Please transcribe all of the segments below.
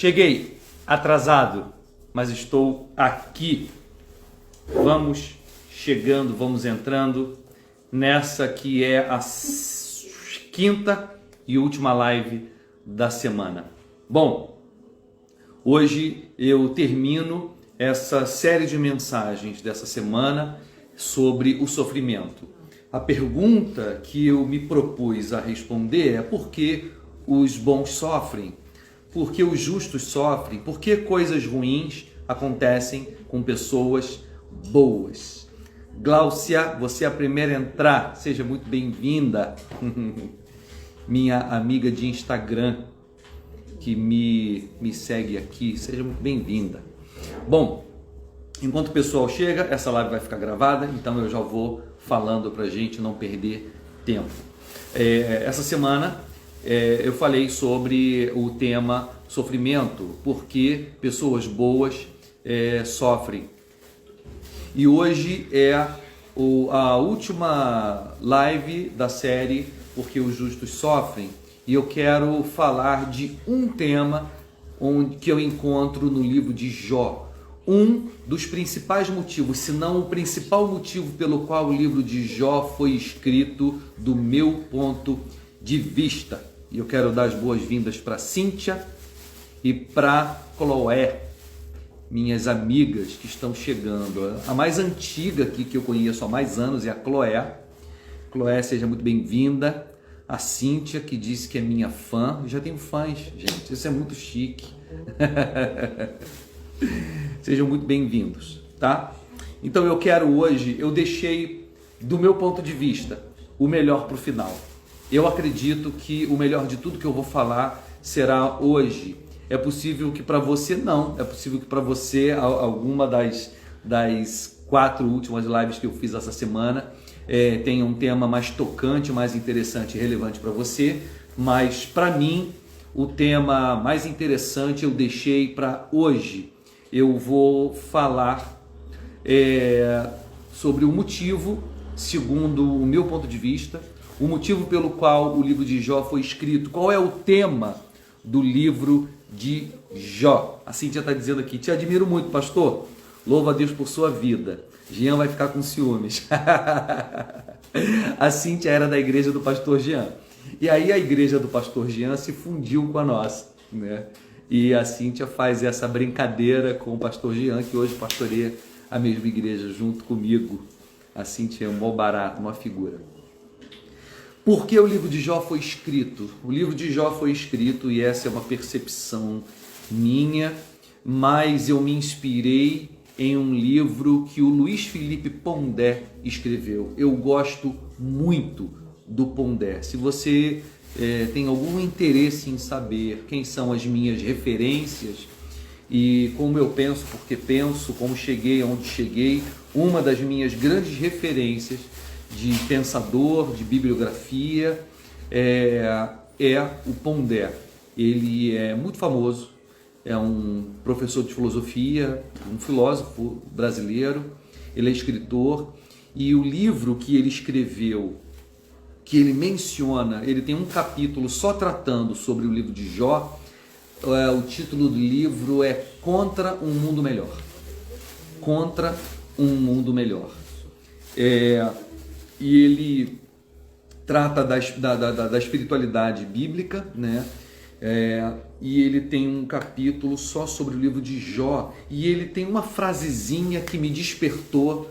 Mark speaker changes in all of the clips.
Speaker 1: Cheguei atrasado, mas estou aqui. Vamos chegando, vamos entrando nessa que é a quinta e última live da semana. Bom, hoje eu termino essa série de mensagens dessa semana sobre o sofrimento. A pergunta que eu me propus a responder é: por que os bons sofrem? Por que os justos sofrem? Por que coisas ruins acontecem com pessoas boas? Gláucia, você é a primeira a entrar, seja muito bem-vinda. Minha amiga de Instagram que me segue aqui, seja muito bem-vinda. Bom, enquanto o pessoal chega, essa live vai ficar gravada, então eu já vou falando para a gente não perder tempo. Essa semana eu falei sobre o tema sofrimento, porque pessoas boas sofrem. E hoje é a última live da série Porque os Justos Sofrem, e eu quero falar de um tema que eu encontro no livro de Jó. Um dos principais motivos, se não o principal motivo pelo qual o livro de Jó foi escrito do meu ponto de vista. E eu quero dar as boas-vindas para Cíntia e para Chloé, minhas amigas que estão chegando. A mais antiga aqui que eu conheço há mais anos é a Chloé. Chloé, seja muito bem-vinda. A Cíntia, que disse que é minha fã. Eu já tenho fãs, gente. Isso é muito chique. Sejam muito bem-vindos, tá? Então eu deixei, do meu ponto de vista, o melhor para o final. Eu acredito que o melhor de tudo que eu vou falar será hoje. É possível que para você não, é possível que para você alguma das 4 últimas lives que eu fiz essa semana tenha um tema mais tocante, mais interessante e relevante para você, mas para mim o tema mais interessante eu deixei para hoje. Eu vou falar sobre o motivo, segundo o meu ponto de vista, o motivo pelo qual o livro de Jó foi escrito. Qual é o tema do livro de Jó? A Cíntia está dizendo aqui: te admiro muito, pastor. Louva a Deus por sua vida. Jean vai ficar com ciúmes. A Cíntia era da igreja do pastor Jean. E aí a igreja do pastor Jean se fundiu com a nossa, né? E a Cíntia faz essa brincadeira com o pastor Jean, que hoje pastoreia a mesma igreja junto comigo. A Cíntia é um mó barato, uma figura. Por que o livro de Jó foi escrito? O livro de Jó foi escrito, e essa é uma percepção minha, mas eu me inspirei em um livro que o Luiz Felipe Pondé escreveu. Eu gosto muito do Pondé. Se você tem algum interesse em saber quem são as minhas referências e como eu penso, porque penso, como cheguei aonde cheguei, uma das minhas grandes referências de pensador, de bibliografia, é o Pondé. Ele é muito famoso, é um professor de filosofia, um filósofo brasileiro, ele é escritor, e o livro que ele escreveu, que ele menciona, ele tem um capítulo só tratando sobre o livro de Jó. O título do livro é Contra um Mundo Melhor. Contra um Mundo Melhor. E ele trata da espiritualidade bíblica, né? E ele tem um capítulo só sobre o livro de Jó, e ele tem uma frasezinha que me despertou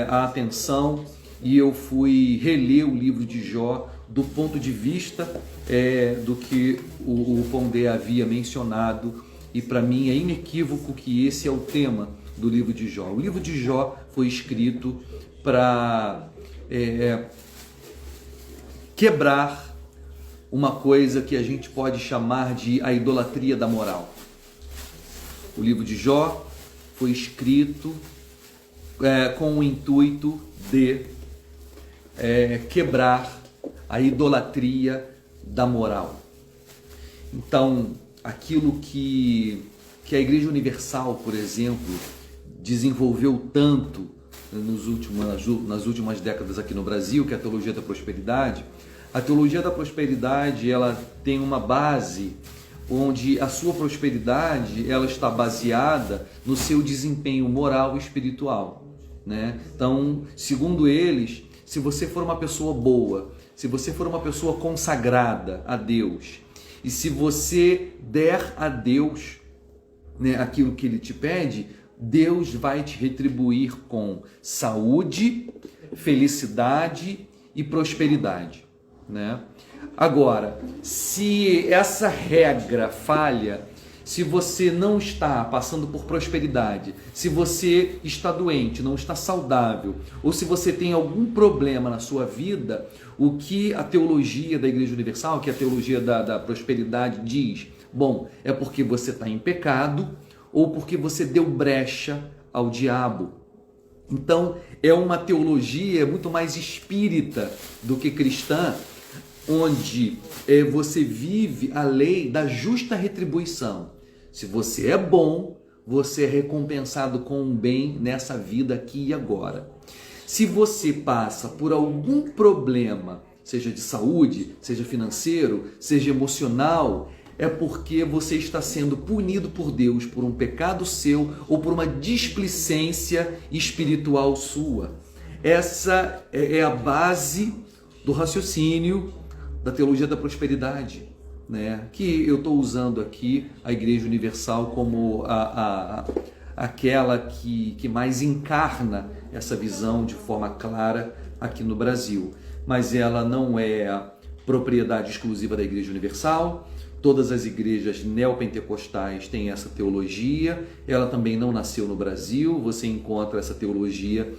Speaker 1: a atenção, e eu fui reler o livro de Jó do ponto de vista do que o Pondé havia mencionado, e para mim é inequívoco que esse é o tema do livro de Jó. O livro de Jó foi escrito para quebrar uma coisa que a gente pode chamar de a idolatria da moral. O livro de Jó foi escrito com o intuito de quebrar a idolatria da moral. Então, aquilo que a Igreja Universal, por exemplo, desenvolveu tanto nas últimas décadas aqui no Brasil, que é a teologia da prosperidade. A teologia da prosperidade, ela tem uma base onde a sua prosperidade ela está baseada no seu desempenho moral e espiritual, né? Então, segundo eles, se você for uma pessoa boa, se você for uma pessoa consagrada a Deus, e se você der a Deus, né, aquilo que Ele te pede, Deus vai te retribuir com saúde, felicidade e prosperidade, né? Agora, se essa regra falha, se você não está passando por prosperidade, se você está doente, não está saudável, ou se você tem algum problema na sua vida, o que a teologia da Igreja Universal, que é a teologia da prosperidade diz? Bom, é porque você está em pecado ou porque você deu brecha ao diabo. Então, é uma teologia muito mais espírita do que cristã, onde você vive a lei da justa retribuição. Se você é bom, você é recompensado com um bem nessa vida aqui e agora. Se você passa por algum problema, seja de saúde, seja financeiro, seja emocional, é porque você está sendo punido por Deus por um pecado seu ou por uma displicência espiritual sua. Essa é a base do raciocínio da teologia da prosperidade, né? Que eu estou usando aqui a Igreja Universal como aquela que mais encarna essa visão de forma clara aqui no Brasil. Mas ela não é propriedade exclusiva da Igreja Universal. Todas as igrejas neopentecostais têm essa teologia. Ela também não nasceu no Brasil. Você encontra essa teologia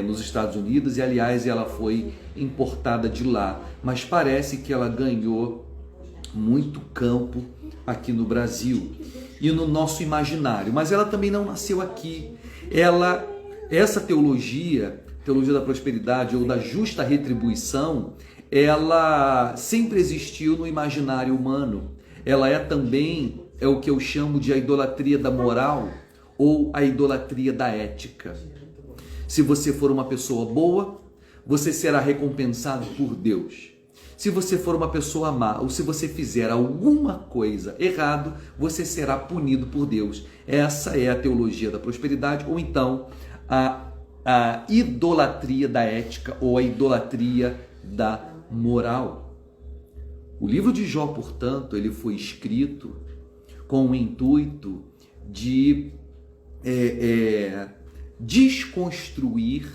Speaker 1: nos Estados Unidos e, aliás, ela foi importada de lá. Mas parece que ela ganhou muito campo aqui no Brasil e no nosso imaginário. Mas ela também não nasceu aqui. Essa teologia da prosperidade ou da justa retribuição, ela sempre existiu no imaginário humano. Ela também o que eu chamo de a idolatria da moral ou a idolatria da ética. Se você for uma pessoa boa, você será recompensado por Deus. Se você for uma pessoa má ou se você fizer alguma coisa errado, você será punido por Deus. Essa é a teologia da prosperidade, ou então a idolatria da ética ou a idolatria da moral. O livro de Jó, portanto, ele foi escrito com o intuito de desconstruir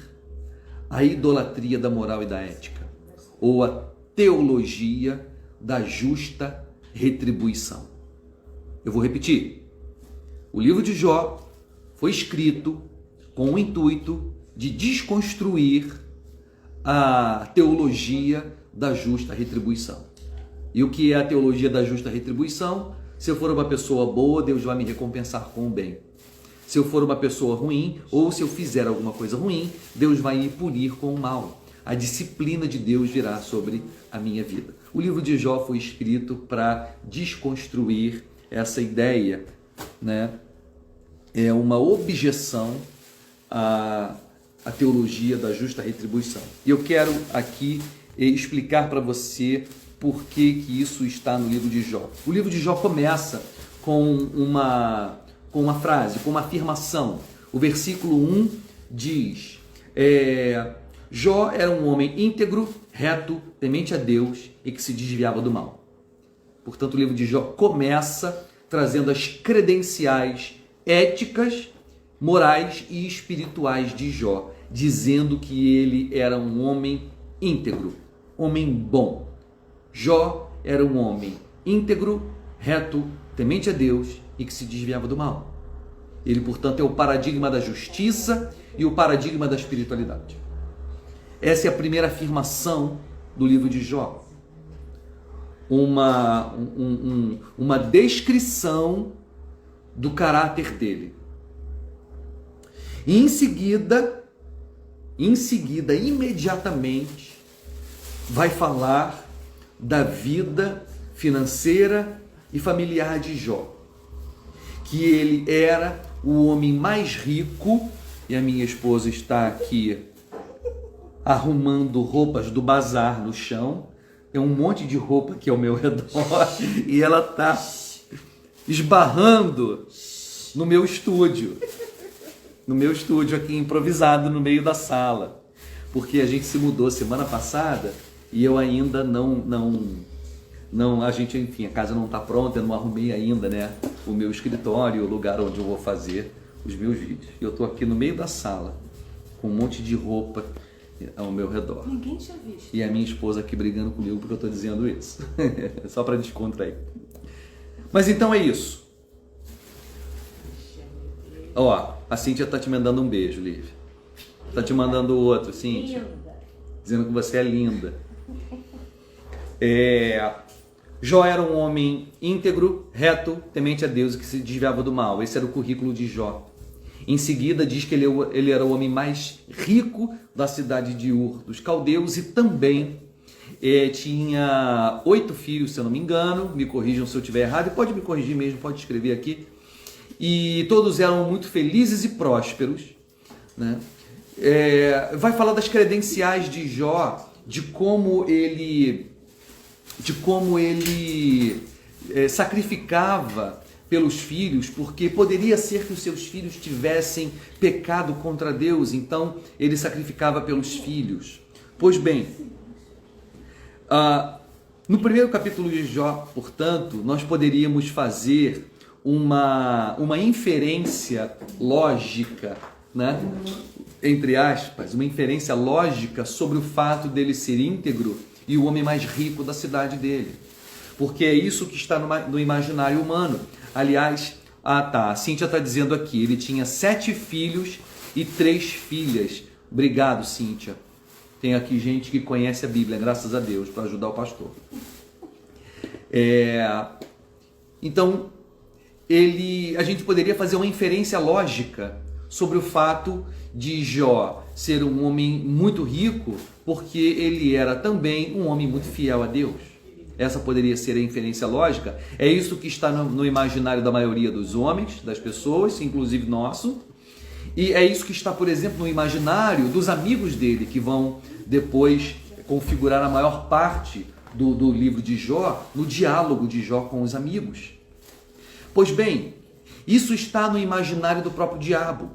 Speaker 1: a idolatria da moral e da ética, ou a teologia da justa retribuição. Eu vou repetir. O livro de Jó foi escrito com o intuito de desconstruir a teologia da justa retribuição. E o que é a teologia da justa retribuição? Se eu for uma pessoa boa, Deus vai me recompensar com o bem. Se eu for uma pessoa ruim, ou se eu fizer alguma coisa ruim, Deus vai me punir com o mal. A disciplina de Deus virá sobre a minha vida. O livro de Jó foi escrito para desconstruir essa ideia, né? É uma objeção à teologia da justa retribuição. E eu quero aqui explicar para você por que isso está no livro de Jó. O livro de Jó começa com uma frase, com uma afirmação. O versículo 1 diz: Jó era um homem íntegro, reto, temente a Deus e que se desviava do mal. Portanto, o livro de Jó começa trazendo as credenciais éticas, morais e espirituais de Jó, dizendo que ele era um homem íntegro, homem bom. Jó era um homem íntegro, reto, temente a Deus e que se desviava do mal. Ele, portanto, é o paradigma da justiça e o paradigma da espiritualidade. Essa é a primeira afirmação do livro de Jó. Uma descrição do caráter dele. E em seguida, imediatamente, vai falar da vida financeira e familiar de Jó. Que ele era o homem mais rico, e a minha esposa está aqui arrumando roupas do bazar no chão. Tem um monte de roupa aqui ao meu redor e ela está esbarrando no meu estúdio. No meu estúdio aqui improvisado no meio da sala. Porque a gente se mudou semana passada e eu ainda enfim, a casa não está pronta, eu não arrumei ainda, né, o meu escritório, o lugar onde eu vou fazer os meus vídeos. E eu estou aqui no meio da sala, com um monte de roupa ao meu redor.
Speaker 2: Ninguém tinha visto.
Speaker 1: E a minha esposa aqui brigando comigo porque eu estou dizendo isso. Só para descontrair. Mas então é isso. Ó, a Cíntia está te mandando um beijo, Lívia. Está te mandando outro, Cíntia.
Speaker 2: Linda.
Speaker 1: Dizendo que você é linda. Jó era um homem íntegro, reto, temente a Deus e que se desviava do mal. Esse era o currículo de Jó. Em seguida diz que ele era o homem mais rico da cidade de Ur dos Caldeus e também tinha 8 filhos, se eu não me engano. Me corrijam se eu estiver errado e pode me corrigir mesmo, pode escrever aqui. E todos eram muito felizes e prósperos, né? Vai falar das credenciais de Jó, de como ele sacrificava pelos filhos, porque poderia ser que os seus filhos tivessem pecado contra Deus, então ele sacrificava pelos filhos. Pois bem, no primeiro capítulo de Jó, portanto, nós poderíamos fazer uma inferência lógica, né? Entre aspas, uma inferência lógica sobre o fato dele ser íntegro e o homem mais rico da cidade dele. Porque é isso que está no imaginário humano. Aliás, a Cíntia está dizendo aqui, ele tinha 7 filhos e 3 filhas. Obrigado, Cíntia. Tem aqui gente que conhece a Bíblia, graças a Deus, para ajudar o pastor. Então, a gente poderia fazer uma inferência lógica sobre o fato de Jó ser um homem muito rico, porque ele era também um homem muito fiel a Deus. Essa poderia ser a inferência lógica. É isso que está no imaginário da maioria dos homens, das pessoas, inclusive nosso. E é isso que está, por exemplo, no imaginário dos amigos dele, que vão depois configurar a maior parte do livro de Jó, no diálogo de Jó com os amigos. Pois bem, isso está no imaginário do próprio diabo.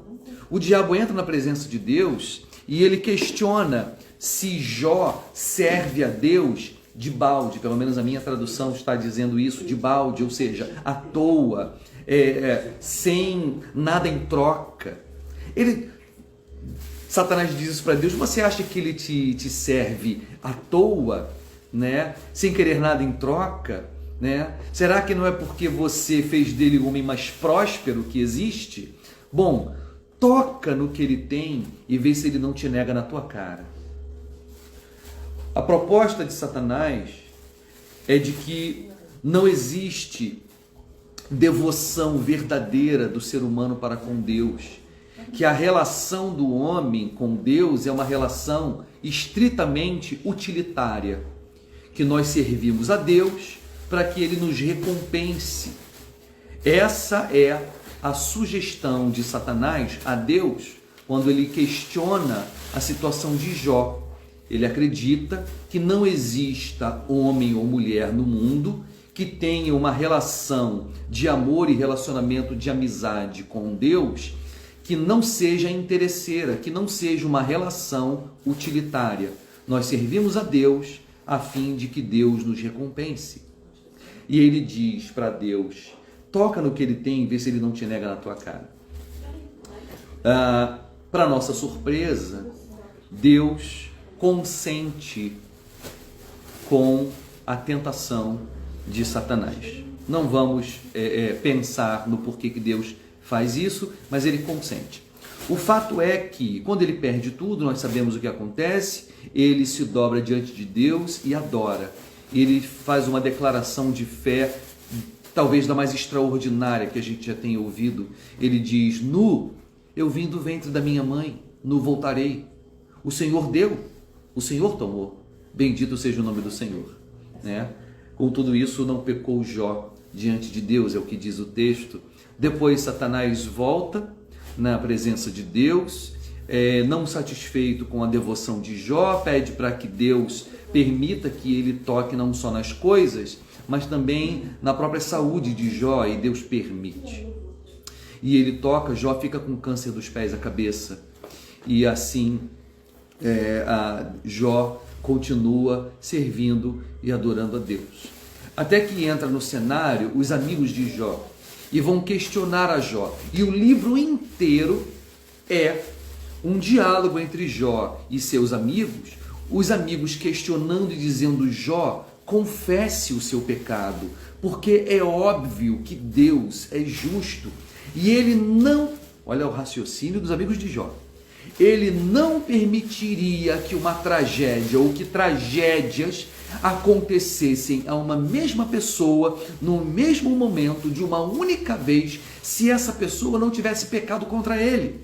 Speaker 1: O diabo entra na presença de Deus e ele questiona se Jó serve a Deus de balde, pelo menos a minha tradução está dizendo isso, de balde, ou seja, à toa, sem nada em troca. Satanás diz isso para Deus: você acha que ele te serve à toa, né? Sem querer nada em troca? Né? Será que não é porque você fez dele o homem mais próspero que existe? Bom, toca no que ele tem e vê se ele não te nega na tua cara. A proposta de Satanás é de que não existe devoção verdadeira do ser humano para com Deus, que a relação do homem com Deus é uma relação estritamente utilitária, que nós servimos a Deus para que ele nos recompense. Essa é a sugestão de Satanás a Deus quando ele questiona a situação de Jó. Ele acredita que não exista homem ou mulher no mundo que tenha uma relação de amor e relacionamento de amizade com Deus que não seja interesseira, que não seja uma relação utilitária. Nós servimos a Deus a fim de que Deus nos recompense. E ele diz para Deus: toca no que ele tem e vê se ele não te nega na tua cara. Para nossa surpresa, Deus consente com a tentação de Satanás. Não vamos pensar no porquê que Deus faz isso, mas ele consente. O fato é que, quando ele perde tudo, nós sabemos o que acontece, ele se dobra diante de Deus e adora. Ele faz uma declaração de fé, talvez da mais extraordinária que a gente já tenha ouvido. Ele diz: nu eu vim do ventre da minha mãe, nu voltarei. O Senhor deu, o Senhor tomou. Bendito seja o nome do Senhor. Né? Com tudo isso, não pecou Jó diante de Deus, é o que diz o texto. Depois Satanás volta na presença de Deus, não satisfeito com a devoção de Jó, pede para que Deus permita que ele toque não só nas coisas, mas também na própria saúde de Jó, e Deus permite. E ele toca, Jó fica com câncer dos pés à cabeça, e assim Jó continua servindo e adorando a Deus. Até que entra no cenário os amigos de Jó e vão questionar a Jó. E o livro inteiro é um diálogo entre Jó e seus amigos, os amigos questionando e dizendo: Jó, confesse o seu pecado, porque é óbvio que Deus é justo e ele não, olha o raciocínio dos amigos de Jó, ele não permitiria que uma tragédia ou que tragédias acontecessem a uma mesma pessoa no mesmo momento, de uma única vez, se essa pessoa não tivesse pecado contra ele.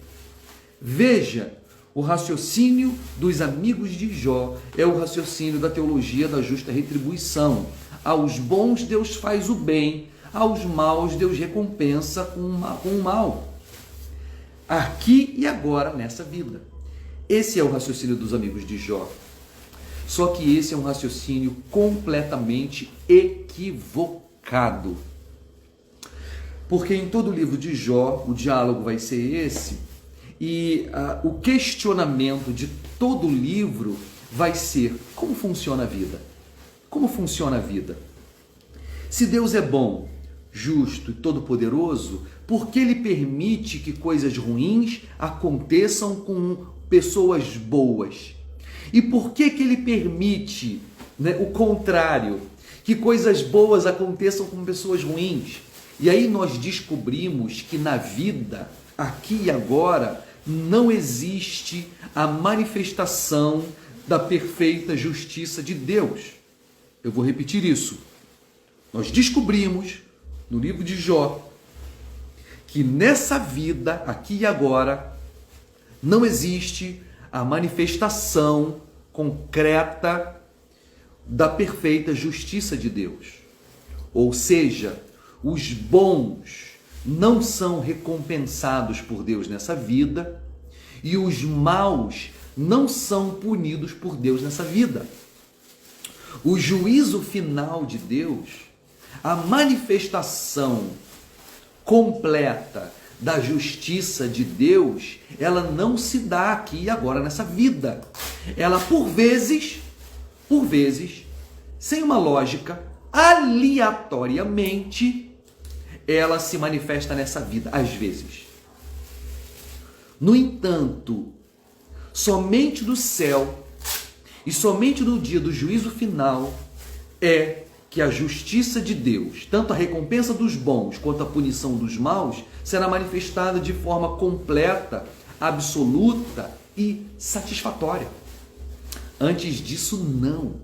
Speaker 1: Veja, o raciocínio dos amigos de Jó é o raciocínio da teologia da justa retribuição. Aos bons Deus faz o bem, aos maus Deus recompensa com o mal. Aqui e agora, nessa vida. Esse é o raciocínio dos amigos de Jó. Só que esse é um raciocínio completamente equivocado. Porque em todo o livro de Jó, o diálogo vai ser esse, e o questionamento de todo o livro vai ser: como funciona a vida? Como funciona a vida? Se Deus é bom, justo e todo-poderoso, por que Ele permite que coisas ruins aconteçam com pessoas boas? E por que Ele permite, o contrário, que coisas boas aconteçam com pessoas ruins? E aí nós descobrimos que na vida, aqui e agora, não existe a manifestação da perfeita justiça de Deus. Eu vou repetir isso. Nós descobrimos no livro de Jó que nessa vida, aqui e agora, não existe a manifestação concreta da perfeita justiça de Deus. Ou seja, os bons não são recompensados por Deus nessa vida e os maus não são punidos por Deus nessa vida. O juízo final de Deus, a manifestação completa da justiça de Deus, ela não se dá aqui e agora nessa vida. Ela por vezes, sem uma lógica, aleatoriamente, ela se manifesta nessa vida, às vezes. No entanto, somente do céu e somente no dia do juízo final é que a justiça de Deus, tanto a recompensa dos bons quanto a punição dos maus, será manifestada de forma completa, absoluta e satisfatória. Antes disso, não.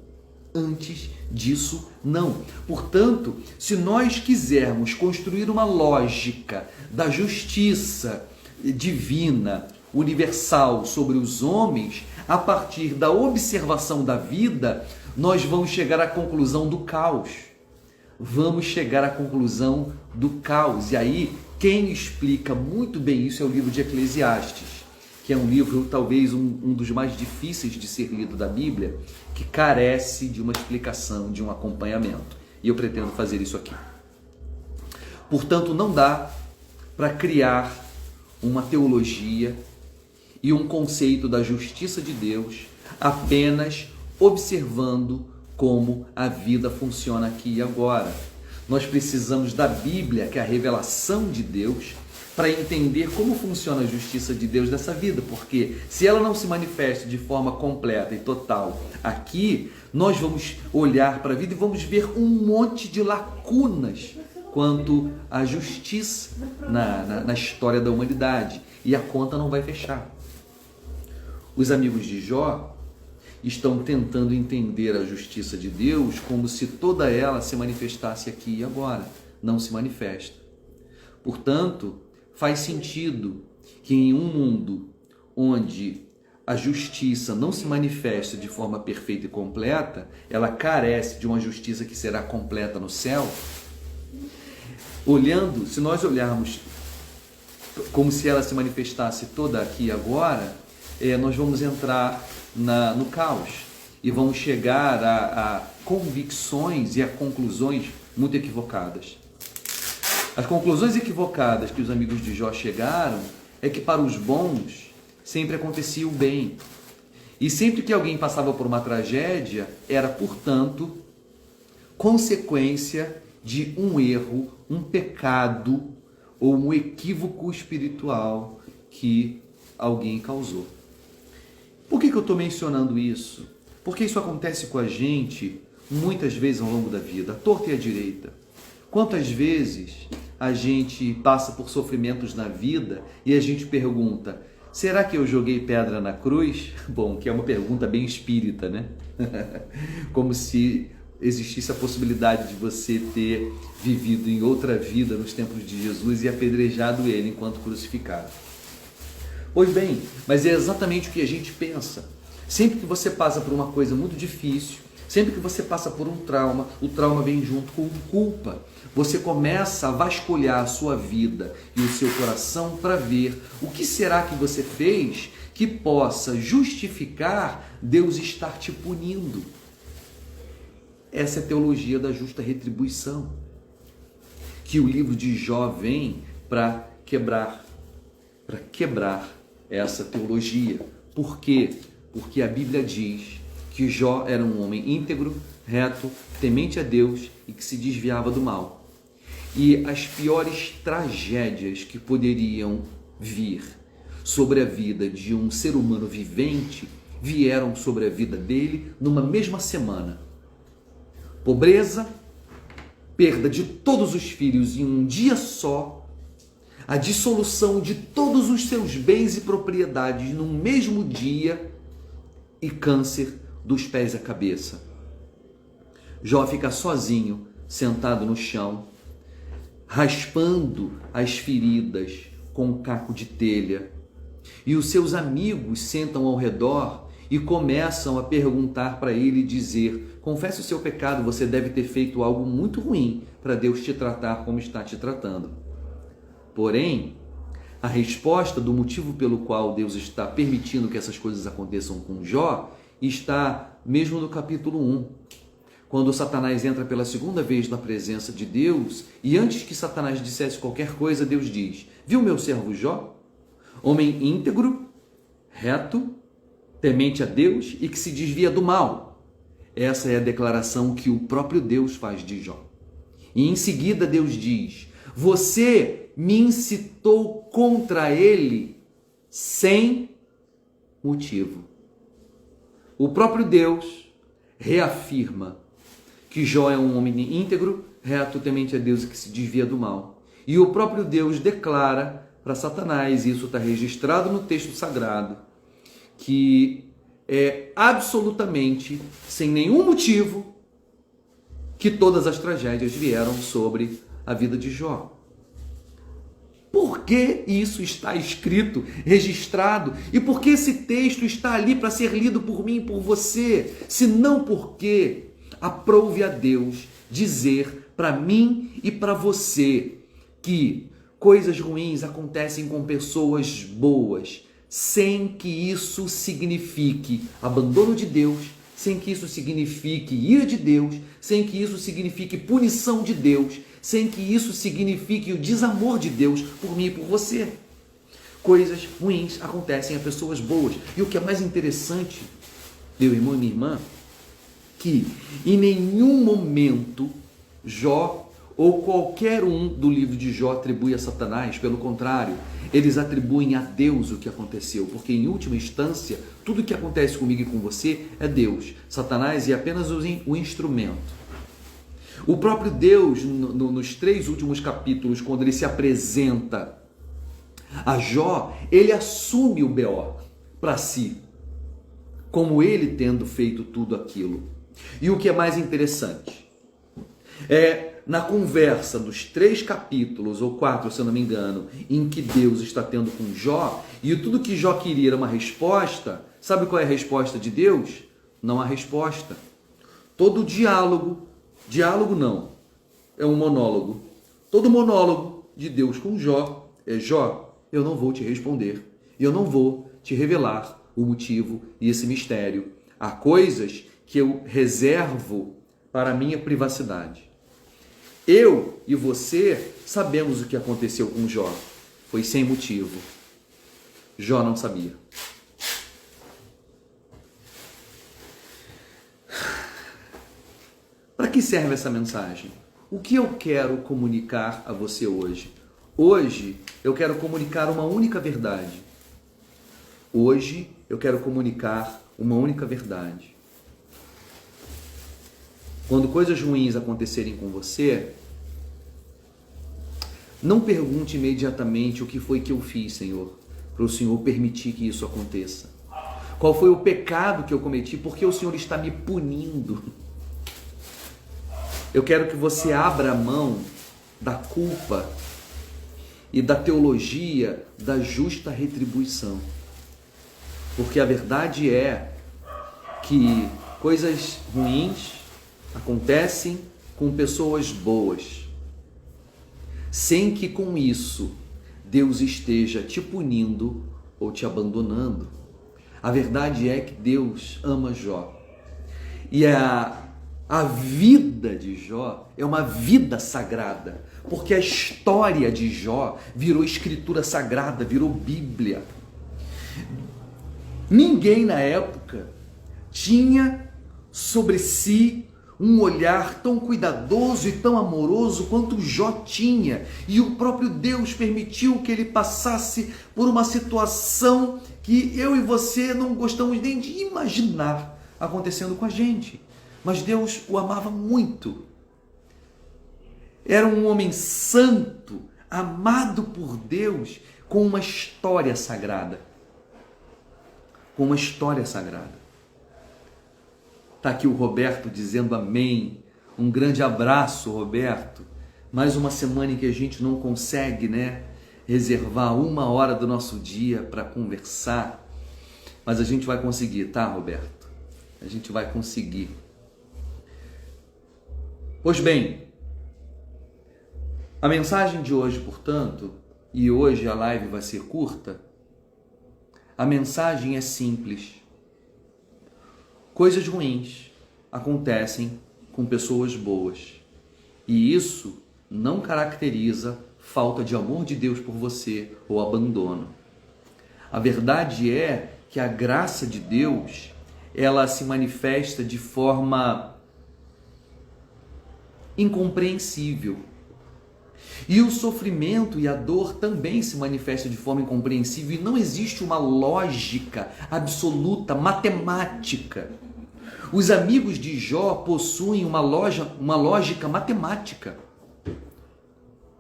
Speaker 1: Antes disso, não. Portanto, se nós quisermos construir uma lógica da justiça divina, universal sobre os homens, a partir da observação da vida, nós vamos chegar à conclusão do caos. Vamos chegar à conclusão do caos. E aí, quem explica muito bem isso é o livro de Eclesiastes, que é um livro talvez um dos mais difíceis de ser lido da Bíblia, que carece de uma explicação, de um acompanhamento. E eu pretendo fazer isso aqui. Portanto, não dá para criar uma teologia e um conceito da justiça de Deus apenas observando como a vida funciona aqui e agora. Nós precisamos da Bíblia, que é a revelação de Deus, para entender como funciona a justiça de Deus nessa vida, porque se ela não se manifesta de forma completa e total aqui, nós vamos olhar para a vida e vamos ver um monte de lacunas quanto à justiça na história da humanidade, e a conta não vai fechar. Os amigos de Jó estão tentando entender a justiça de Deus como se toda ela se manifestasse aqui e agora. Não se manifesta. Portanto, faz sentido que em um mundo onde a justiça não se manifesta de forma perfeita e completa, ela carece de uma justiça que será completa no céu. Se nós olharmos como se ela se manifestasse toda aqui e agora, nós vamos entrar no caos e vamos chegar a convicções e a conclusões muito equivocadas. As conclusões equivocadas que os amigos de Jó chegaram é que para os bons sempre acontecia o bem. E sempre que alguém passava por uma tragédia, era, portanto, consequência de um erro, um pecado ou um equívoco espiritual que alguém causou. Por que eu estou mencionando isso? Porque isso acontece com a gente muitas vezes ao longo da vida, à torta e à direita. Quantas vezes a gente passa por sofrimentos na vida e a gente pergunta: será que eu joguei pedra na cruz? Bom, que é uma pergunta bem espírita, né? Como se existisse a possibilidade de você ter vivido em outra vida nos tempos de Jesus e apedrejado ele enquanto crucificado. Pois bem, mas é exatamente o que a gente pensa. Sempre que você passa por uma coisa muito difícil, sempre que você passa por um trauma, o trauma vem junto com culpa. Você começa a vasculhar a sua vida e o seu coração para ver o que será que você fez que possa justificar Deus estar te punindo. Essa é a teologia da justa retribuição, que o livro de Jó vem para quebrar essa teologia. Por quê? Porque a Bíblia diz que Jó era um homem íntegro, reto, temente a Deus e que se desviava do mal. E as piores tragédias que poderiam vir sobre a vida de um ser humano vivente vieram sobre a vida dele numa mesma semana. Pobreza, perda de todos os filhos em um dia só, a dissolução de todos os seus bens e propriedades num mesmo dia e câncer dos pés à cabeça. Jó fica sozinho, sentado no chão, raspando as feridas com um caco de telha. E os seus amigos sentam ao redor e começam a perguntar para ele e dizer: confesse o seu pecado, você deve ter feito algo muito ruim para Deus te tratar como está te tratando. Porém, a resposta do motivo pelo qual Deus está permitindo que essas coisas aconteçam com Jó está mesmo no capítulo 1. Quando Satanás entra pela segunda vez na presença de Deus, e antes que Satanás dissesse qualquer coisa, Deus diz: viu meu servo Jó? Homem íntegro, reto, temente a Deus e que se desvia do mal. Essa é a declaração que o próprio Deus faz de Jó. E em seguida Deus diz: você me incitou contra ele sem motivo. O próprio Deus reafirma que Jó é um homem íntegro, reto, temente a Deus e que se desvia do mal. E o próprio Deus declara para Satanás, e isso está registrado no texto sagrado, que é absolutamente sem nenhum motivo que todas as tragédias vieram sobre a vida de Jó. Por que isso está escrito, registrado? E por que esse texto está ali para ser lido por mim e por você? Se não porque aprouve a Deus dizer para mim e para você que coisas ruins acontecem com pessoas boas, sem que isso signifique abandono de Deus, sem que isso signifique ira de Deus, sem que isso signifique punição de Deus, sem que isso signifique o desamor de Deus por mim e por você. Coisas ruins acontecem a pessoas boas. E o que é mais interessante, meu irmão e minha irmã, que em nenhum momento Jó ou qualquer um do livro de Jó atribui a Satanás. Pelo contrário, eles atribuem a Deus o que aconteceu, porque em última instância, tudo que acontece comigo e com você é Deus. Satanás é apenas o instrumento. O próprio Deus, nos 3 últimos capítulos, quando ele se apresenta a Jó, ele assume o BO para si, como ele tendo feito tudo aquilo. E o que é mais interessante é, na conversa dos 3 capítulos, ou 4, se eu não me engano, em que Deus está tendo com Jó, e tudo que Jó queria era uma resposta. Sabe qual é a resposta de Deus? Não há resposta. Todo diálogo não, é um monólogo. Todo monólogo de Deus com Jó é: Jó, eu não vou te responder, e eu não vou te revelar o motivo e esse mistério. Há coisas que eu reservo para a minha privacidade. Eu e você sabemos o que aconteceu com Jó. Foi sem motivo. Jó não sabia. Para que serve essa mensagem? O que eu quero comunicar a você hoje? Hoje eu quero comunicar uma única verdade. Hoje eu quero comunicar uma única verdade. Quando coisas ruins acontecerem com você, não pergunte imediatamente o que foi que eu fiz, Senhor, para o Senhor permitir que isso aconteça. Qual foi o pecado que eu cometi? Porque o Senhor está me punindo. Eu quero que você abra a mão da culpa e da teologia da justa retribuição. Porque a verdade é que coisas ruins acontecem com pessoas boas, sem que com isso Deus esteja te punindo ou te abandonando. A verdade é que Deus ama Jó. E a vida de Jó é uma vida sagrada, porque a história de Jó virou escritura sagrada, virou Bíblia. Ninguém na época tinha sobre si um olhar tão cuidadoso e tão amoroso quanto Jó tinha, e o próprio Deus permitiu que ele passasse por uma situação que eu e você não gostamos nem de imaginar acontecendo com a gente, mas Deus o amava muito. Era um homem santo, amado por Deus, com uma história sagrada. Com uma história sagrada. Está aqui o Roberto dizendo amém. Um grande abraço, Roberto. Mais uma semana em que a gente não consegue, reservar 1 hora do nosso dia para conversar. Mas a gente vai conseguir, tá, Roberto? A gente vai conseguir. Pois bem, a mensagem de hoje, portanto, e hoje a live vai ser curta, a mensagem é simples. Coisas ruins acontecem com pessoas boas. E isso não caracteriza falta de amor de Deus por você ou abandono. A verdade é que a graça de Deus, ela se manifesta de forma incompreensível. E o sofrimento e a dor também se manifestam de forma incompreensível, e não existe uma lógica absoluta, matemática. Os amigos de Jó possuem uma lógica matemática,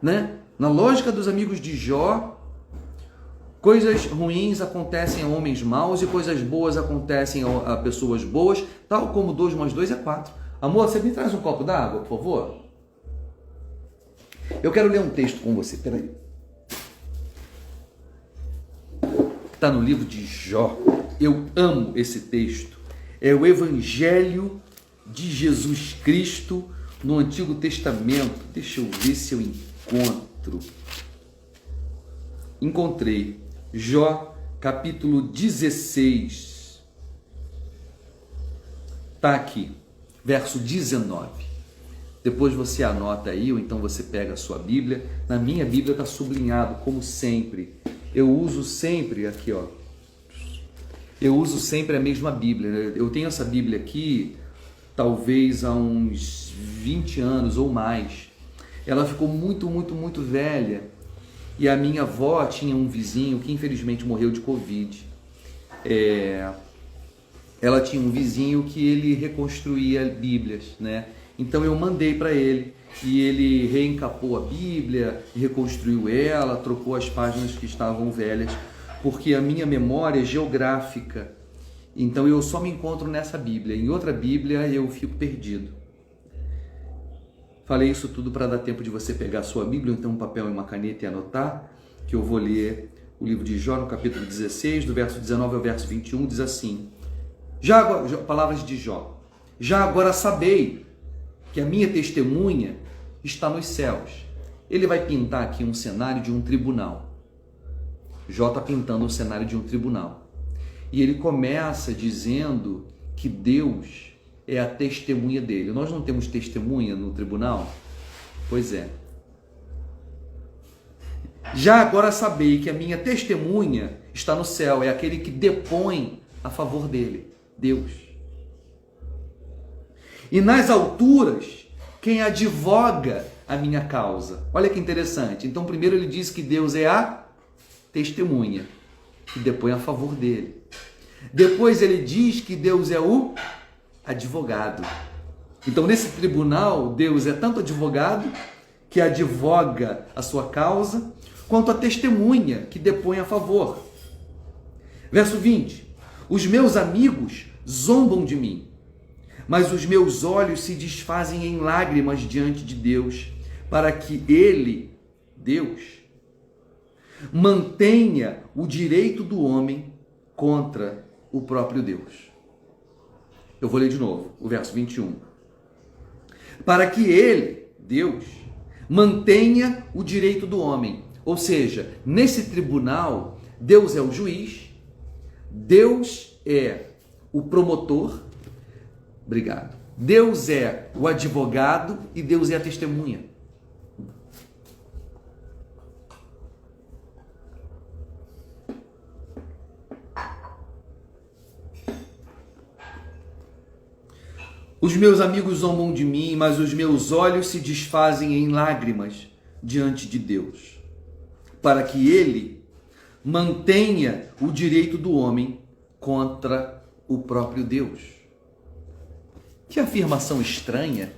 Speaker 1: Na lógica dos amigos de Jó, coisas ruins acontecem a homens maus e coisas boas acontecem a pessoas boas, tal como 2 mais 2 é 4. Amor, você me traz um copo d'água, por favor? Eu quero ler um texto com você, peraí. Está no livro de Jó. Eu amo esse texto. É o Evangelho de Jesus Cristo no Antigo Testamento. Deixa eu ver se eu encontro. Encontrei. Jó, capítulo 16. Está aqui, verso 19. Depois você anota aí, ou então você pega a sua Bíblia. Na minha Bíblia está sublinhado, como sempre. Eu uso sempre aqui, ó. Eu uso sempre a mesma Bíblia. Eu tenho essa Bíblia aqui, talvez há uns 20 anos ou mais. Ela ficou muito velha. E a minha avó tinha um vizinho que infelizmente morreu de Covid. Ela tinha um vizinho que ele reconstruía Bíblias, Então eu mandei para ele e ele reencapou a Bíblia, reconstruiu ela, trocou as páginas que estavam velhas, porque a minha memória é geográfica. Então eu só me encontro nessa Bíblia. Em outra Bíblia eu fico perdido. Falei isso tudo para dar tempo de você pegar a sua Bíblia, então um papel e uma caneta e anotar, que eu vou ler o livro de Jó no capítulo 16, do verso 19 ao verso 21, diz assim: Já agora, palavras de Jó, já agora sabei que a minha testemunha está nos céus. Ele vai pintar aqui um cenário de um tribunal. Jó está pintando um cenário de um tribunal. E ele começa dizendo que Deus é a testemunha dele. Nós não temos testemunha no tribunal? Pois é. Já agora sabei que a minha testemunha está no céu, é aquele que depõe a favor dele, Deus. E nas alturas, quem advoga a minha causa. Olha que interessante. Então, primeiro ele diz que Deus é a testemunha, que depõe a favor dele. Depois ele diz que Deus é o advogado. Então, nesse tribunal, Deus é tanto advogado, que advoga a sua causa, quanto a testemunha, que depõe a favor. Verso 20. Os meus amigos zombam de mim, mas os meus olhos se desfazem em lágrimas diante de Deus, para que Ele, Deus, mantenha o direito do homem contra o próprio Deus. Eu vou ler de novo, o verso 21. Para que Ele, Deus, mantenha o direito do homem. Ou seja, nesse tribunal, Deus é o juiz, Deus é o promotor, obrigado. Deus é o advogado e Deus é a testemunha. Os meus amigos zombam de mim, mas os meus olhos se desfazem em lágrimas diante de Deus, para que Ele mantenha o direito do homem contra o próprio Deus. Que afirmação estranha!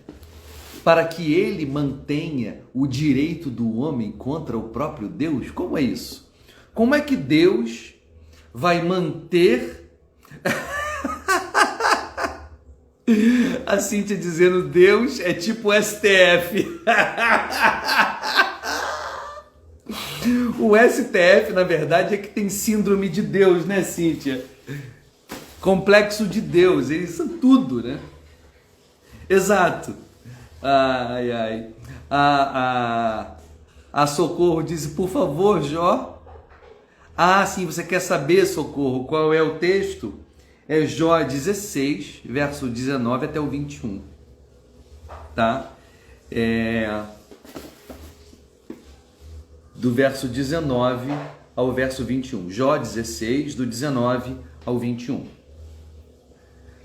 Speaker 1: Para que Ele mantenha o direito do homem contra o próprio Deus? Como é isso? Como é que Deus vai manter... A Cíntia dizendo Deus é tipo STF. O STF, na verdade, é que tem síndrome de Deus, né, Cíntia? Complexo de Deus, eles são tudo, né? Exato. Ai, ai. A Socorro disse, por favor, Jó. Ah, sim, você quer saber, Socorro, qual é o texto? É Jó 16, verso 19 até o 21. Tá? Do verso 19 ao verso 21. Jó 16, do 19 ao 21.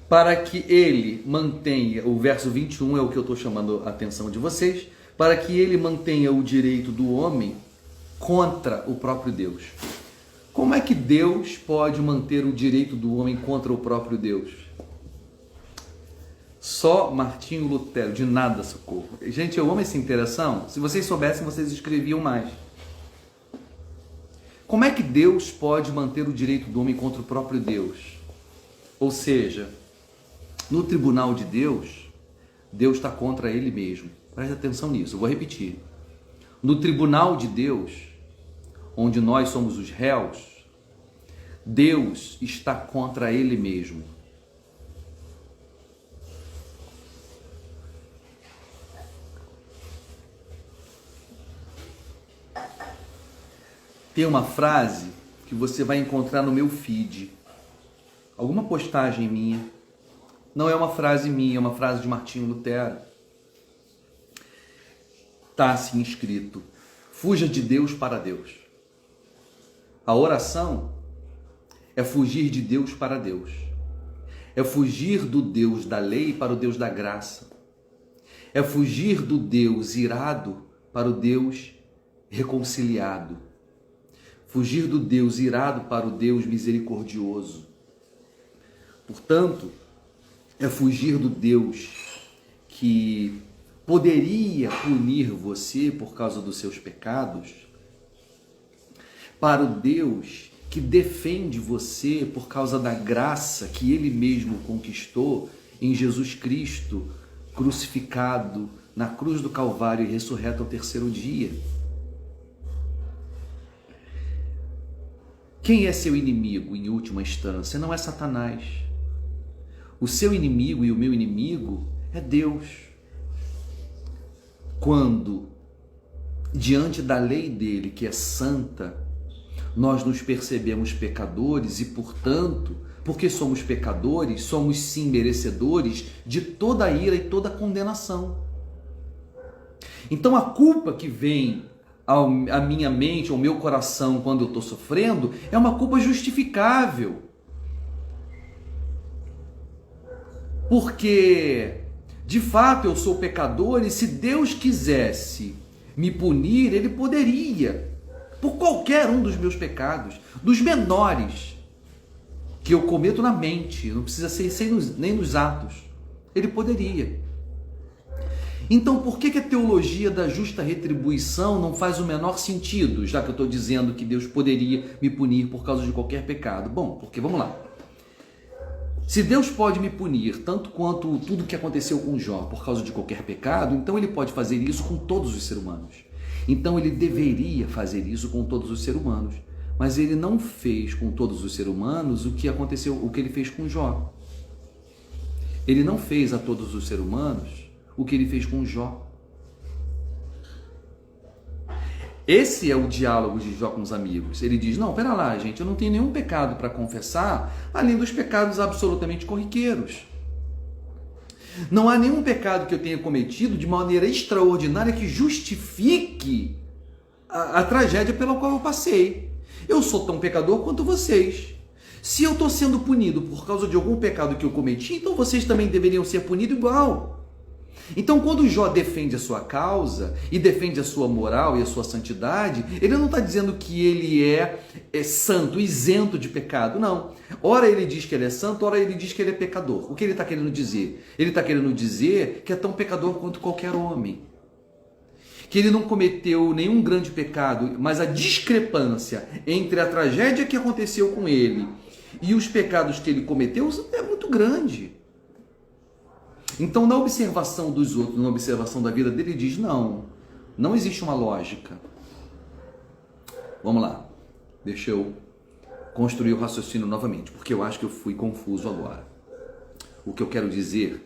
Speaker 1: Para que ele mantenha, o verso 21 é o que eu estou chamando a atenção de vocês, para que ele mantenha o direito do homem contra o próprio Deus. Como é que Deus pode manter o direito do homem contra o próprio Deus? Só Martinho Lutero, de nada, Socorro. Gente, eu amo essa interação. Se vocês soubessem, vocês escreviam mais. Como é que Deus pode manter o direito do homem contra o próprio Deus? Ou seja, no tribunal de Deus, Deus está contra ele mesmo. Preste atenção nisso, eu vou repetir. No tribunal de Deus, onde nós somos os réus, Deus está contra ele mesmo. Tem uma frase que você vai encontrar no meu feed, alguma postagem minha. Não é uma frase minha, é uma frase de Martinho Lutero. Está assim escrito: fuja de Deus para Deus. A oração é fugir de Deus para Deus. É fugir do Deus da lei para o Deus da graça. É fugir do Deus irado para o Deus reconciliado. Fugir do Deus irado para o Deus misericordioso. Portanto, é fugir do Deus que poderia punir você por causa dos seus pecados, para o Deus que defende você por causa da graça que Ele mesmo conquistou em Jesus Cristo, crucificado na cruz do Calvário e ressurreto ao terceiro dia. Quem é seu inimigo em última instância? Não é Satanás. O seu inimigo e o meu inimigo é Deus. Quando, diante da lei dele, que é santa, nós nos percebemos pecadores e, portanto, porque somos pecadores, somos sim merecedores de toda a ira e toda a condenação. Então a culpa que vem à minha mente, ao meu coração quando eu estou sofrendo, é uma culpa justificável. Porque, de fato, eu sou pecador e se Deus quisesse me punir, Ele poderia, por qualquer um dos meus pecados, dos menores que eu cometo na mente, não precisa ser nem nos atos, Ele poderia. Então, por que a teologia da justa retribuição não faz o menor sentido, já que eu estou dizendo que Deus poderia me punir por causa de qualquer pecado? Bom, porque vamos lá. Se Deus pode me punir tanto quanto tudo que aconteceu com Jó por causa de qualquer pecado, então Ele pode fazer isso com todos os seres humanos. Então Ele deveria fazer isso com todos os seres humanos. Mas Ele não fez com todos os seres humanos o que aconteceu, o que Ele fez com Jó. Ele não fez a todos os seres humanos o que Ele fez com Jó. Esse é o diálogo de Jó com os amigos. Ele diz, não, pera lá, gente, eu não tenho nenhum pecado para confessar, além dos pecados absolutamente corriqueiros. Não há nenhum pecado que eu tenha cometido de maneira extraordinária que justifique a tragédia pela qual eu passei. Eu sou tão pecador quanto vocês. Se eu estou sendo punido por causa de algum pecado que eu cometi, então vocês também deveriam ser punidos igual. Então, quando Jó defende a sua causa e defende a sua moral e a sua santidade, ele não está dizendo que ele é santo, isento de pecado, não. Ora ele diz que ele é santo, ora ele diz que ele é pecador. O que ele está querendo dizer? Ele está querendo dizer que é tão pecador quanto qualquer homem. Que ele não cometeu nenhum grande pecado, mas a discrepância entre a tragédia que aconteceu com ele e os pecados que ele cometeu é muito grande. Então, na observação dos outros, na observação da vida dele, ele diz, não existe uma lógica. Vamos lá, deixa eu construir o raciocínio novamente, porque eu acho que eu fui confuso agora. O que eu quero dizer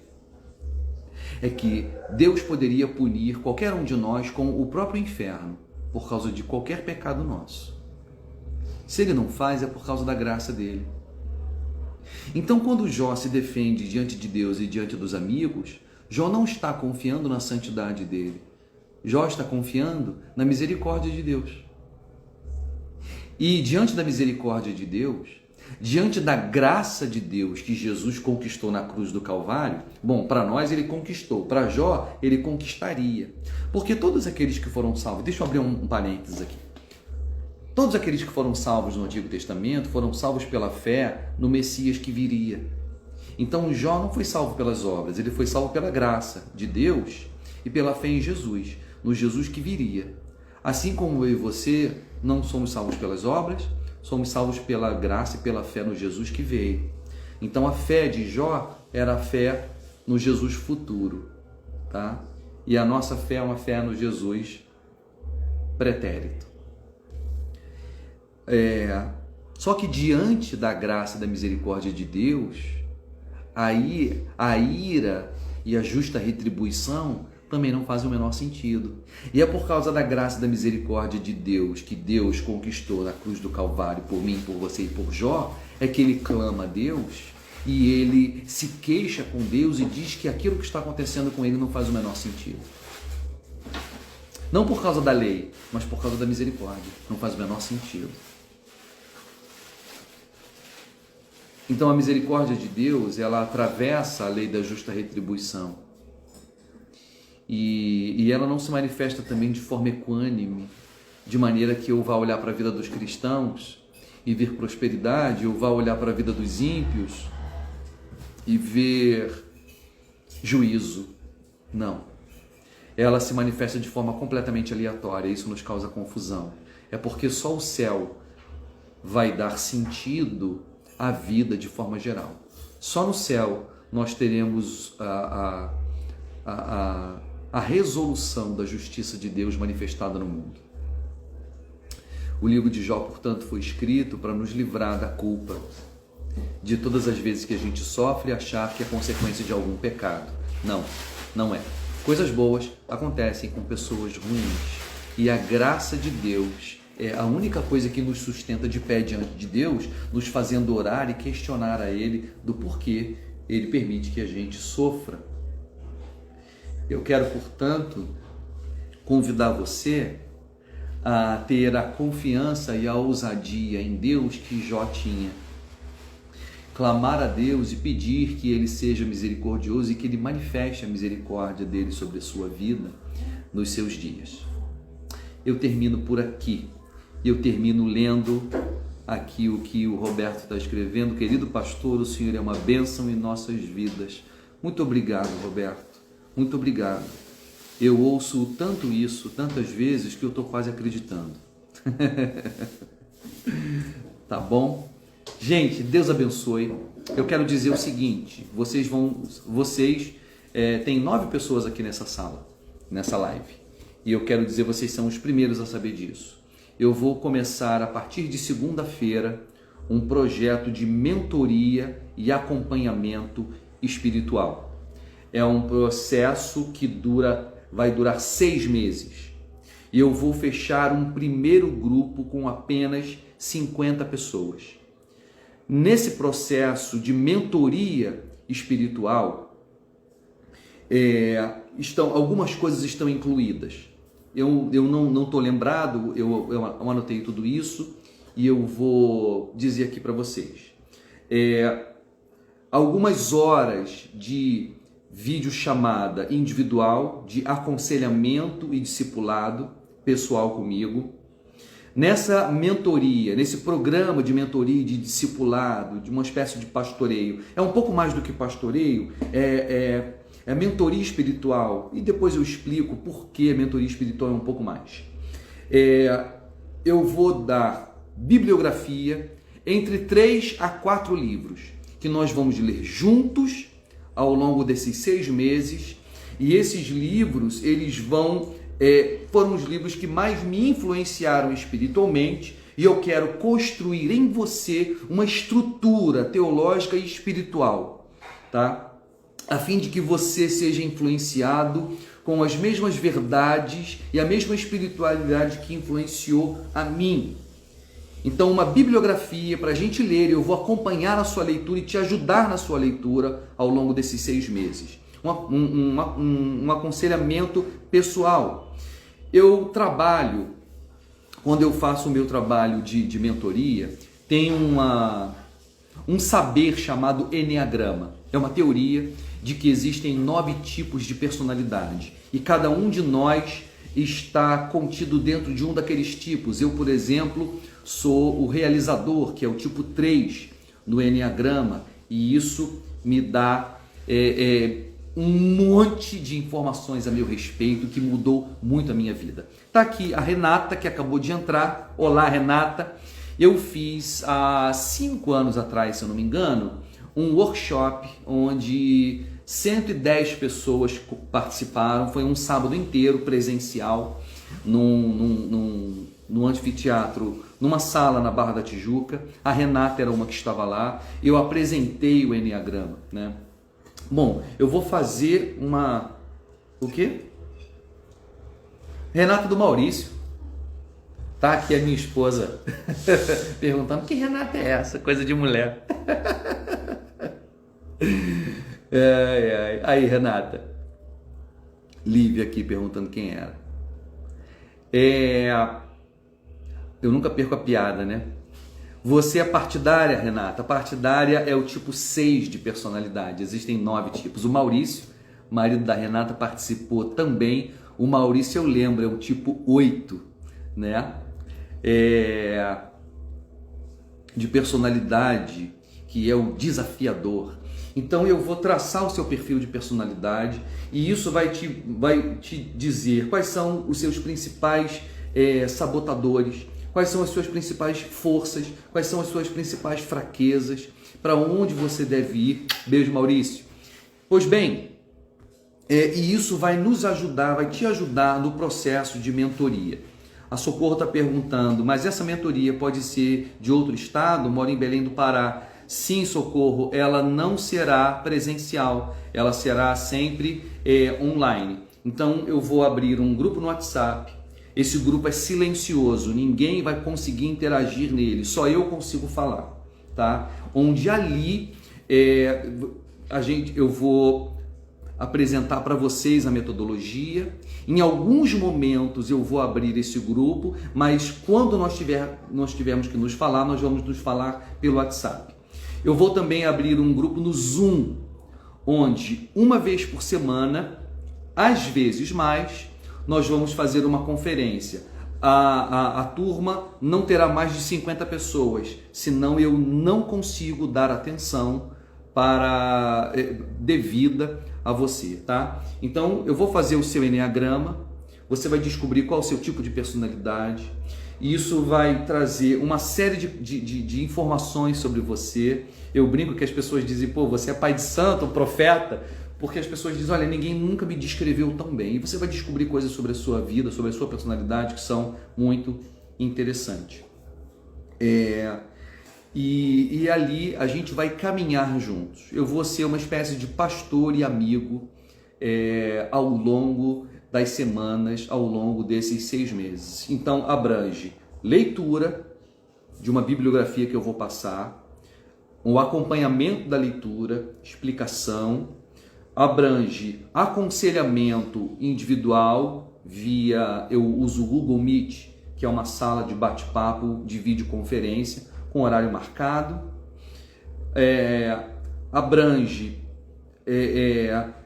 Speaker 1: é que Deus poderia punir qualquer um de nós com o próprio inferno, por causa de qualquer pecado nosso. Se Ele não faz, é por causa da graça dele. Então, quando Jó se defende diante de Deus e diante dos amigos, Jó não está confiando na santidade dele. Jó está confiando na misericórdia de Deus. E diante da misericórdia de Deus, diante da graça de Deus que Jesus conquistou na cruz do Calvário, bom, para nós ele conquistou, para Jó ele conquistaria. Porque todos aqueles que foram salvos, deixa eu abrir um parênteses aqui. Todos aqueles que foram salvos no Antigo Testamento foram salvos pela fé no Messias que viria. Então Jó não foi salvo pelas obras, ele foi salvo pela graça de Deus e pela fé em Jesus, no Jesus que viria. Assim como eu e você não somos salvos pelas obras, somos salvos pela graça e pela fé no Jesus que veio. Então a fé de Jó era a fé no Jesus futuro, tá? E a nossa fé é uma fé no Jesus pretérito. Só que diante da graça e da misericórdia de Deus, aí a ira e a justa retribuição também não fazem o menor sentido. E é por causa da graça e da misericórdia de Deus, que Deus conquistou na cruz do Calvário por mim, por você e por Jó, é que ele clama a Deus e ele se queixa com Deus e diz que aquilo que está acontecendo com ele não faz o menor sentido. Não por causa da lei, mas por causa da misericórdia. Não faz o menor sentido. Então a misericórdia de Deus, ela atravessa a lei da justa retribuição. E ela não se manifesta também de forma equânime, de maneira que eu vá olhar para a vida dos cristãos e ver prosperidade, eu vá olhar para a vida dos ímpios e ver juízo. Não. Ela se manifesta de forma completamente aleatória, isso nos causa confusão. É porque só o céu vai dar sentido à vida de forma geral. Só no céu nós teremos a resolução da justiça de Deus manifestada no mundo. O livro de Jó, portanto, foi escrito para nos livrar da culpa de todas as vezes que a gente sofre e achar que é consequência de algum pecado. Não, não é. Coisas boas acontecem com pessoas ruins e a graça de Deus é a única coisa que nos sustenta de pé diante de Deus, nos fazendo orar e questionar a Ele do porquê Ele permite que a gente sofra. Eu quero, portanto, convidar você a ter a confiança e a ousadia em Deus que Jó tinha. Clamar a Deus e pedir que Ele seja misericordioso e que Ele manifeste a misericórdia dEle sobre a sua vida nos seus dias. Eu termino por aqui. Eu termino lendo aqui o que o Roberto está escrevendo. Querido pastor, o Senhor é uma bênção em nossas vidas. Muito obrigado, Roberto. Muito obrigado. Eu ouço tanto isso, tantas vezes, que eu estou quase acreditando. Tá bom? Gente, Deus abençoe. Eu quero dizer o seguinte, tem 9 pessoas aqui nessa sala, nessa live. E eu quero dizer, vocês são os primeiros a saber disso. Eu vou começar a partir de segunda-feira um projeto de mentoria e acompanhamento espiritual. É um processo que vai durar 6 meses. E eu vou fechar um primeiro grupo com apenas 50 pessoas. Nesse processo de mentoria espiritual, algumas coisas estão incluídas. Eu não estou lembrado, eu anotei tudo isso e eu vou dizer aqui para vocês. Algumas horas de videochamada individual, de aconselhamento e discipulado pessoal comigo. Nessa mentoria, nesse programa de mentoria e de discipulado, de uma espécie de pastoreio, é um pouco mais do que pastoreio, é mentoria espiritual, e depois eu explico por que a mentoria espiritual é um pouco mais. Eu vou dar bibliografia entre 3 a 4 livros, que nós vamos ler juntos ao longo desses 6 meses, e esses livros, foram os livros que mais me influenciaram espiritualmente, e eu quero construir em você uma estrutura teológica e espiritual, tá? A fim de que você seja influenciado com as mesmas verdades e a mesma espiritualidade que influenciou a mim. Então, uma bibliografia para a gente ler, eu vou acompanhar a sua leitura e te ajudar na sua leitura ao longo desses 6 meses. Um aconselhamento pessoal. Eu trabalho, quando eu faço o meu trabalho de mentoria, tem um saber chamado Eneagrama. É uma teoria de que existem 9 tipos de personalidade e cada um de nós está contido dentro de um daqueles tipos. Eu, por exemplo, sou o realizador, que é o tipo 3 no Eneagrama, e isso me dá um monte de informações a meu respeito que mudou muito a minha vida. Tá aqui a Renata, que acabou de entrar. Olá, Renata. Eu fiz há 5 anos atrás, se eu não me engano, um workshop onde 110 pessoas participaram. Foi um sábado inteiro presencial num anfiteatro, numa sala na Barra da Tijuca. A Renata era uma que estava lá. Eu apresentei o Eneagrama, né? Bom, eu vou fazer o quê? Renata do Maurício. Tá aqui a minha esposa perguntando: que Renata é essa? Coisa de mulher. Aí, Renata. Lívia aqui perguntando quem era. Eu nunca perco a piada, né? Você é partidária, Renata? Partidária é o tipo 6 de personalidade. Existem 9 tipos. O Maurício, marido da Renata, participou também. O Maurício, eu lembro, é o tipo 8, né? De personalidade, que é o desafiador. Então eu vou traçar o seu perfil de personalidade e isso vai te dizer quais são os seus principais sabotadores, quais são as suas principais forças, quais são as suas principais fraquezas, para onde você deve ir. Beijo, Maurício. Pois bem, e isso vai nos ajudar, vai te ajudar no processo de mentoria. A Socorro está perguntando: mas essa mentoria pode ser de outro estado? Moro em Belém do Pará. Sim, Socorro, ela não será presencial, ela será sempre online. Então eu vou abrir um grupo no WhatsApp, Esse grupo é silencioso, ninguém vai conseguir interagir nele, só eu consigo falar, tá? Onde ali eu vou apresentar para vocês a metodologia. Em alguns momentos eu vou abrir esse grupo, mas quando nós tivermos que nos falar, nós vamos nos falar pelo WhatsApp. Eu vou também abrir um grupo no Zoom, onde uma vez por semana, às vezes mais, nós vamos fazer uma conferência. A turma não terá mais de 50 pessoas, senão eu não consigo dar atenção devida a você, tá? Então eu vou fazer o seu enneagrama, você vai descobrir qual é o seu tipo de personalidade, e isso vai trazer uma série de informações sobre você. Eu brinco que as pessoas dizem, pô, você é pai de santo, profeta, porque as pessoas dizem, olha, ninguém nunca me descreveu tão bem. E você vai descobrir coisas sobre a sua vida, sobre a sua personalidade, que são muito interessantes. E ali a gente vai caminhar juntos. Eu vou ser uma espécie de pastor e amigo ao longo das semanas, ao longo desses 6 meses. Então abrange leitura de uma bibliografia que eu vou passar, o acompanhamento da leitura, explicação, abrange aconselhamento individual eu uso o Google Meet, que é uma sala de bate-papo de videoconferência com horário marcado, abrange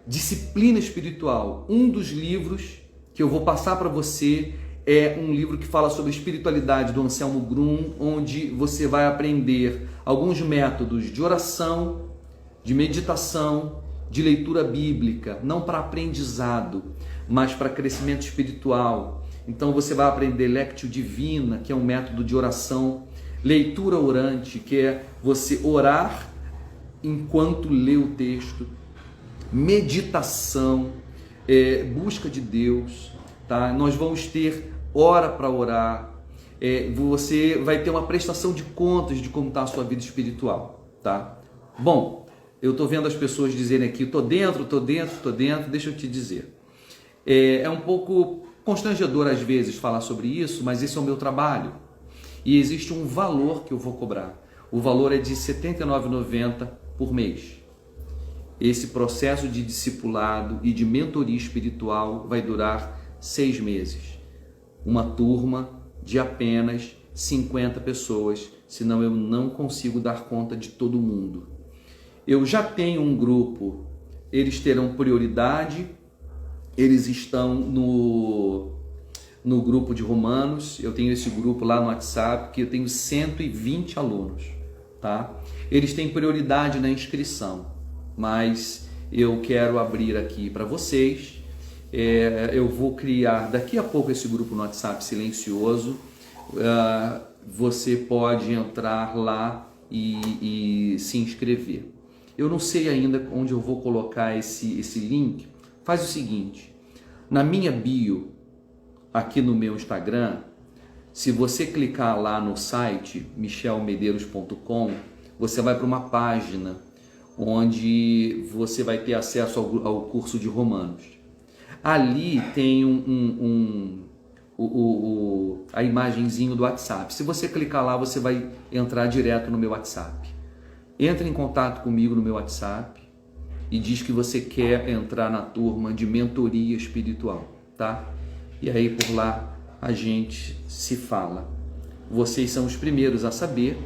Speaker 1: disciplina espiritual. Um dos livros que eu vou passar para você é um livro que fala sobre espiritualidade do Anselmo Grum, onde você vai aprender alguns métodos de oração, de meditação, de leitura bíblica, não para aprendizado, mas para crescimento espiritual. Então você vai aprender Lectio Divina, que é um método de oração, leitura orante, que é você orar enquanto lê o texto, meditação, busca de Deus, tá? Nós vamos ter hora para orar, você vai ter uma prestação de contas de como está a sua vida espiritual, tá? Bom, eu estou vendo as pessoas dizerem aqui, estou dentro, deixa eu te dizer. É um pouco constrangedor às vezes falar sobre isso, mas esse é o meu trabalho. E existe um valor que eu vou cobrar. O valor é de R$ 79,90 por mês. Esse processo de discipulado e de mentoria espiritual vai durar 6 meses. Uma turma de apenas 50 pessoas, senão eu não consigo dar conta de todo mundo. Eu já tenho um grupo, eles terão prioridade, eles estão no grupo de Romanos. Eu tenho esse grupo lá no WhatsApp, que eu tenho 120 alunos, tá? Eles têm prioridade na inscrição, mas eu quero abrir aqui para vocês. Eu vou criar daqui a pouco esse grupo no WhatsApp silencioso. Você pode entrar lá e se inscrever. Eu não sei ainda onde eu vou colocar esse link. Faz o seguinte, na minha bio, aqui no meu Instagram, se você clicar lá no site michelmedeiros.com, você vai para uma página onde você vai ter acesso ao curso de Romanos. Ali tem a imagenzinho do WhatsApp. Se você clicar lá, você vai entrar direto no meu WhatsApp. Entre em contato comigo no meu WhatsApp e diz que você quer entrar na turma de mentoria espiritual, tá? E aí por lá a gente se fala. Vocês são os primeiros a saber.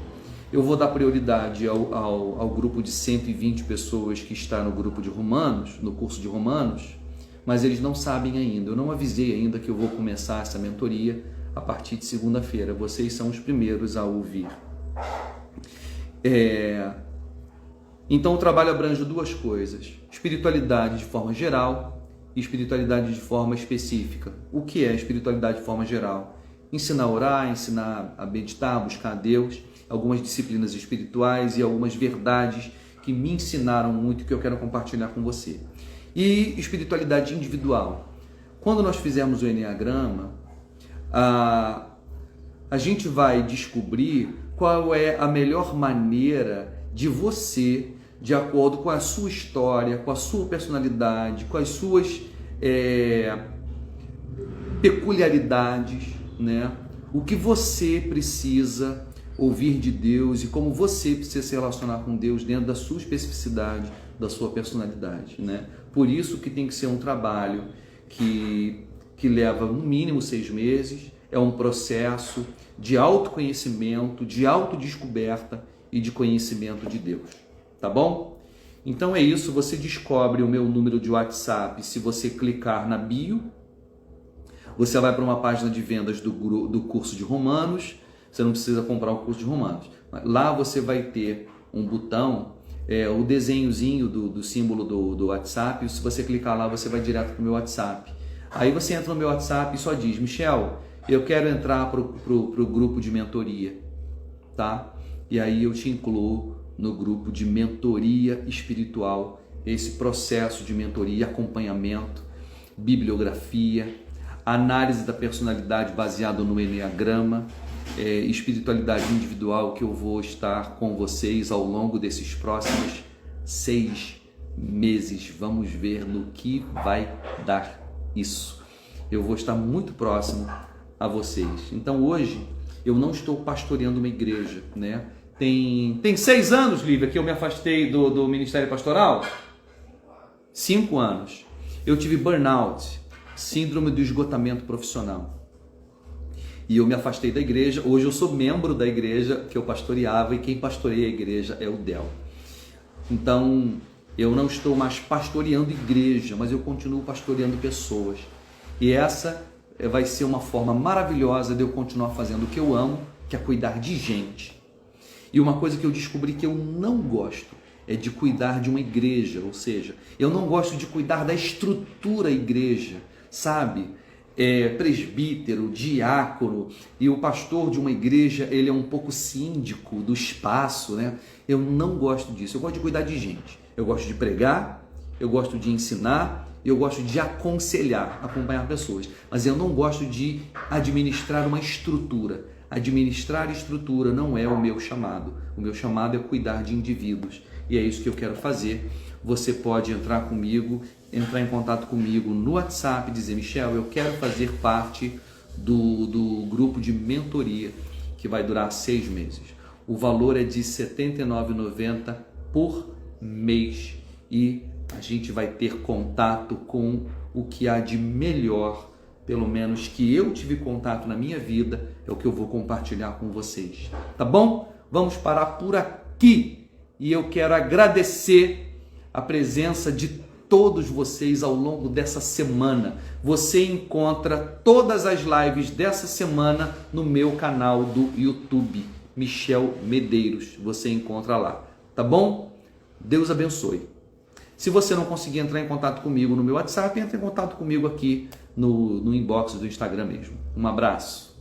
Speaker 1: Eu vou dar prioridade ao grupo de 120 pessoas que está no grupo de Romanos, no curso de Romanos, mas eles não sabem ainda. Eu não avisei ainda que eu vou começar essa mentoria a partir de segunda-feira. Vocês são os primeiros a ouvir. Então o trabalho abrange 2 coisas: espiritualidade de forma geral e espiritualidade de forma específica. O que é espiritualidade de forma geral? Ensinar a orar, ensinar a meditar, buscar a Deus, algumas disciplinas espirituais e algumas verdades que me ensinaram muito e que eu quero compartilhar com você. E espiritualidade individual. Quando nós fizermos o enneagrama, a gente vai descobrir qual é a melhor maneira de você, de acordo com a sua história, com a sua personalidade, com as suas peculiaridades, né? O que você precisa ouvir de Deus e como você precisa se relacionar com Deus dentro da sua especificidade, da sua personalidade, né? Por isso que tem que ser um trabalho que leva no mínimo 6 meses, é um processo de autoconhecimento, de autodescoberta e de conhecimento de Deus, tá bom? Então é isso, você descobre o meu número de WhatsApp se você clicar na bio. Você vai para uma página de vendas do curso de Romanos, você não precisa comprar o curso de Romanos. Lá você vai ter um botão, o desenhozinho do símbolo do WhatsApp, se você clicar lá você vai direto para o meu WhatsApp. Aí você entra no meu WhatsApp e só diz, Michel, eu quero entrar pro grupo de mentoria, tá? E aí eu te incluo no grupo de mentoria espiritual, esse processo de mentoria, acompanhamento, bibliografia, análise da personalidade baseado no Enneagrama, espiritualidade individual, que eu vou estar com vocês ao longo desses próximos 6 meses. Vamos ver no que vai dar isso. Eu vou estar muito próximo a vocês. Então hoje eu não estou pastoreando uma igreja, né? Tem 6 anos, Lívia, que eu me afastei do Ministério Pastoral? 5 anos. Eu tive burnout, síndrome do esgotamento profissional. E eu me afastei da igreja. Hoje eu sou membro da igreja que eu pastoreava e quem pastoreia a igreja é o Del. Então eu não estou mais pastoreando igreja, mas eu continuo pastoreando pessoas. E essa vai ser uma forma maravilhosa de eu continuar fazendo o que eu amo, que é cuidar de gente. E uma coisa que eu descobri que eu não gosto é de cuidar de uma igreja, ou seja, eu não gosto de cuidar da estrutura igreja, sabe? Presbítero, diácono, e o pastor de uma igreja, ele é um pouco síndico do espaço, né? Eu não gosto disso, eu gosto de cuidar de gente, eu gosto de pregar, eu gosto de ensinar, eu gosto de aconselhar, acompanhar pessoas, mas eu não gosto de administrar uma estrutura. Administrar estrutura não é o meu chamado. O meu chamado é cuidar de indivíduos. E é isso que eu quero fazer. Você pode entrar em contato comigo no WhatsApp e dizer, Michel, eu quero fazer parte do grupo de mentoria que vai durar 6 meses. O valor é de R$ 79,90 por mês e a gente vai ter contato com o que há de melhor, pelo menos que eu tive contato na minha vida, é o que eu vou compartilhar com vocês. Tá bom? Vamos parar por aqui. E eu quero agradecer a presença de todos vocês ao longo dessa semana. Você encontra todas as lives dessa semana no meu canal do YouTube, Michel Medeiros. Você encontra lá. Tá bom? Deus abençoe. Se você não conseguir entrar em contato comigo no meu WhatsApp, entre em contato comigo aqui no inbox do Instagram mesmo. Um abraço.